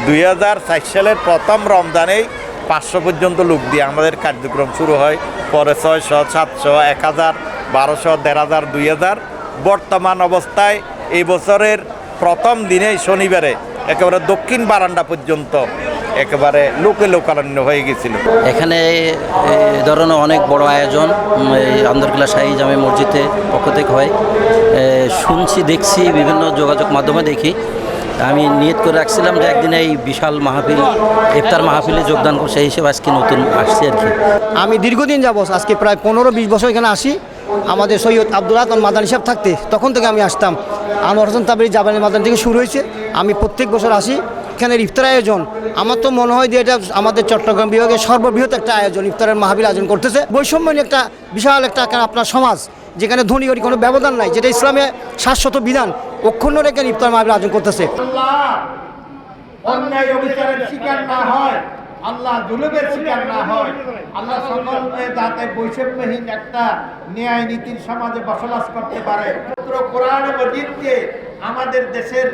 2004 সালের প্রথম রমজানেই 500 পর্যন্ত লোক দিয়ে আমাদের কার্যক্রম শুরু হয়। পরে 600, 700, 1000, 1200, 1500, 2000। বর্তমান অবস্থায় এই বছরের প্রথম দিনেই শনিবারে একেবারে দক্ষিণ বারান্দা পর্যন্ত একেবারে লোকারণ্য হয়ে গেছিল। এখানে এই ধরনের অনেক বড় আয়োজন এই আন্দরকিল্লা শাহী জামে মসজিদের পক্ষ থেকে হয়। শুনছি, দেখছি, বিভিন্ন যোগাযোগ মাধ্যমে দেখি। আমি নিয়ত করে রাখছিলাম যে একদিন এই বিশাল মাহফিল, ইফতার মাহফিলে যোগদান করব, সেই হিসেবে আজকে নতুন আসছি আর কি। আমি দীর্ঘদিন যাবত, আজকে প্রায় 15-20 বছর এখানে আসি। আমাদের সৈয়দ আব্দুল আহাদ মাদানী সাহেব থাকতে তখন থেকে আমি আসতাম। আনোয়ার হোসেন তাবরি জাবানি মাদানী থেকে শুরু হয়েছে। আমি প্রত্যেক বছর আসি। এখানের ইফতার আয়োজন আমার তো মনে হয় যে এটা আমাদের চট্টগ্রাম বিভাগের সর্ববৃহৎ একটা আয়োজন। ইফতারের মাহফিল আয়োজন করতেছে বৈষম্যহীন একটা বিশাল একটা আপনার সমাজ, যেখানে ধনী গরিব কোনো ব্যবধান নাই, যেটা ইসলামে শাশ্বত বিধান অক্ষুণ্ণ রেখে ইফতার মাহফিল আয়োজন করতেছে। অন্যায় অবিচারের শিকার না হয়, আল্লাহ জুলুমের শিকার না হয়, আল্লাহ সকলকে যাতে বৈষম্যহীন একটা ন্যায় নীতির সমাজে বসবাস করতে পারে। কোরআন মাজিদকে আমাদের দেশের